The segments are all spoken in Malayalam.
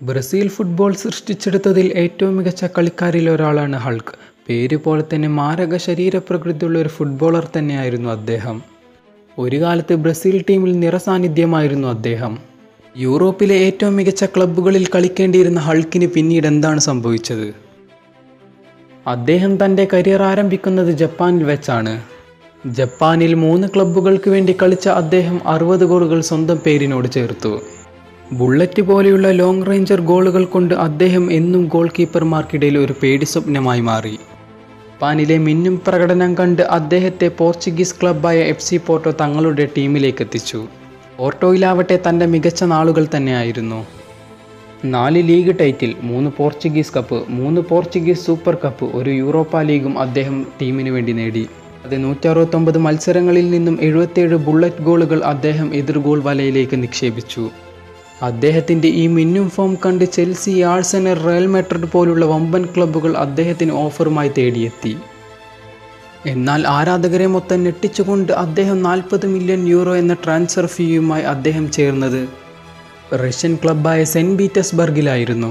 ബ്രസീൽ ഫുട്ബോൾ സൃഷ്ടിച്ചെടുത്തതിൽ ഏറ്റവും മികച്ച കളിക്കാരിൽ ഒരാളാണ് ഹൾക്ക്. പേര് പോലെ തന്നെ മാരക ശരീരപ്രകൃതിയുള്ള ഒരു ഫുട്ബോളർ തന്നെയായിരുന്നു അദ്ദേഹം. ഒരു കാലത്ത് ബ്രസീൽ ടീമിൽ നിറസാന്നിധ്യമായിരുന്നു അദ്ദേഹം. യൂറോപ്പിലെ ഏറ്റവും മികച്ച ക്ലബ്ബുകളിൽ കളിക്കേണ്ടിയിരുന്ന ഹൾക്കിന് പിന്നീട് എന്താണ് സംഭവിച്ചത്? അദ്ദേഹം തൻ്റെ കരിയർ ആരംഭിക്കുന്നത് ജപ്പാനിൽ വെച്ചാണ്. ജപ്പാനിൽ 3 ക്ലബ്ബുകൾക്ക് വേണ്ടി കളിച്ച അദ്ദേഹം 60 ഗോളുകൾ സ്വന്തം പേരിനോട് ചേർത്തു. ബുള്ളറ്റ് പോലെയുള്ള ലോങ് റേഞ്ചർ ഗോളുകൾ കൊണ്ട് അദ്ദേഹം എന്നും ഗോൾ കീപ്പർമാർക്കിടയിൽ ഒരു പേടി സ്വപ്നമായി മാറി. ജപ്പാനിലെ മിന്നും പ്രകടനം കണ്ട് അദ്ദേഹത്തെ പോർച്ചുഗീസ് ക്ലബ്ബായ FC പോർട്ടോ തങ്ങളുടെ ടീമിലേക്ക് എത്തിച്ചു. പോർട്ടോയിലാവട്ടെ തൻ്റെ മികച്ച നാളുകൾ തന്നെയായിരുന്നു. 4 league title, 3 Portuguese cup, 3 Portuguese super cup, ഒരു യൂറോപ്പ ലീഗും അദ്ദേഹം ടീമിന് വേണ്ടി നേടി. അത് 169 മത്സരങ്ങളിൽ നിന്നും 77 ബുള്ളറ്റ് ഗോളുകൾ അദ്ദേഹം എതിർ ഗോൾ വലയിലേക്ക് നിക്ഷേപിച്ചു. അദ്ദേഹത്തിൻ്റെ ഈ മിന്നും ഫോം കണ്ട് ചെൽസി, ആഴ്സണൽ, റയൽ മാഡ്രിഡ് പോലുള്ള വമ്പൻ ക്ലബ്ബുകൾ അദ്ദേഹത്തിന് ഓഫറുമായി തേടിയെത്തി. എന്നാൽ ആരാധകരെ മൊത്തം ഞെട്ടിച്ചുകൊണ്ട് അദ്ദേഹം 40 മില്യൺ യൂറോ എന്ന ട്രാൻസ്ഫർ ഫീയുമായി അദ്ദേഹം ചേർന്നത് റഷ്യൻ ക്ലബ്ബായ സെൻറ്റ് പീറ്റേഴ്സ്ബർഗിലായിരുന്നു.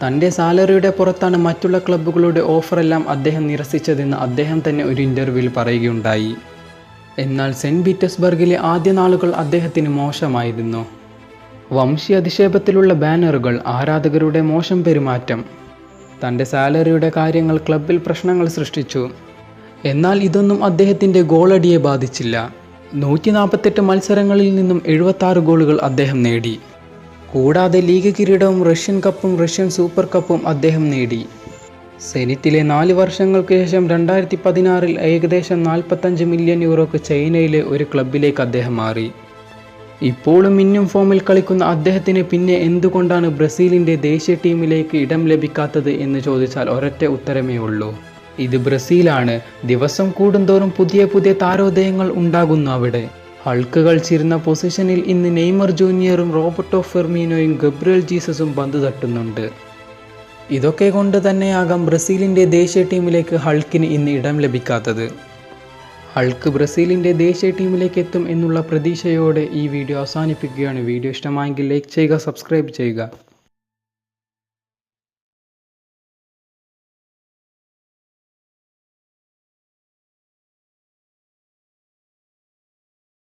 തൻ്റെ സാലറിയുടെ പുറത്താണ് മറ്റുള്ള ക്ലബ്ബുകളുടെ ഓഫറെല്ലാം അദ്ദേഹം നിരസിച്ചതെന്ന് അദ്ദേഹം തന്നെ ഒരു ഇൻ്റർവ്യൂവിൽ പറയുകയുണ്ടായി. എന്നാൽ സെൻറ്റ് പീറ്റേഴ്സ്ബർഗിലെ ആദ്യ നാളുകൾ അദ്ദേഹത്തിന് മോശമായിരുന്നു. വംശീയ അധിക്ഷേപത്തിലുള്ള ബാനറുകൾ, ആരാധകരുടെ മോശം പെരുമാറ്റം, തൻ്റെ സാലറിയുടെ കാര്യങ്ങൾ ക്ലബ്ബിൽ പ്രശ്നങ്ങൾ സൃഷ്ടിച്ചു. എന്നാൽ ഇതൊന്നും അദ്ദേഹത്തിൻ്റെ ഗോളടിയെ ബാധിച്ചില്ല. 148 മത്സരങ്ങളിൽ നിന്നും 76 ഗോളുകൾ അദ്ദേഹം നേടി. കൂടാതെ ലീഗ് കിരീടവും റഷ്യൻ കപ്പും റഷ്യൻ സൂപ്പർ കപ്പും അദ്ദേഹം നേടി. സെനിറ്റിലെ 4 വർഷങ്ങൾക്ക് ശേഷം 2016 ഏകദേശം 45 മില്യൺ യൂറോക്ക് ചൈനയിലെ ഒരു ക്ലബ്ബിലേക്ക് അദ്ദേഹം മാറി. ഇപ്പോഴും മിന്നും ഫോമിൽ കളിക്കുന്ന അദ്ദേഹത്തിന് പിന്നെ എന്തുകൊണ്ടാണ് ബ്രസീലിൻ്റെ ദേശീയ ടീമിലേക്ക് ഇടം ലഭിക്കാത്തത് എന്ന് ചോദിച്ചാൽ ഒരൊറ്റ ഉത്തരമേ ഉള്ളൂ. ഇത് ബ്രസീലാണ്. ദിവസം കൂടുന്തോറും പുതിയ പുതിയ താരോദയങ്ങൾ ഉണ്ടാകുന്നു അവിടെ. ഹൾക്ക് കളിച്ചിരുന്ന പൊസിഷനിൽ ഇന്ന് നെയ്മർ ജൂനിയറും റോബർട്ടോ ഫെർമീനോയും ഗബ്രിയൽ ജീസസും പന്ത് തട്ടുന്നുണ്ട്. ഇതൊക്കെ കൊണ്ട് തന്നെയാകാം ബ്രസീലിൻ്റെ ദേശീയ ടീമിലേക്ക് ഹൾക്കിന് ഇന്ന് ഇടം ലഭിക്കാത്തത്. ഹൾക്ക് ബ്രസീലിൻ്റെ ദേശീയ ടീമിലേക്ക് എത്തും എന്നുള്ള പ്രതീക്ഷയോടെ ഈ വീഡിയോ അവസാനിപ്പിക്കുകയാണ്. വീഡിയോ ഇഷ്ടമായെങ്കിൽ ലൈക്ക് ചെയ്യുക, സബ്സ്ക്രൈബ് ചെയ്യുക.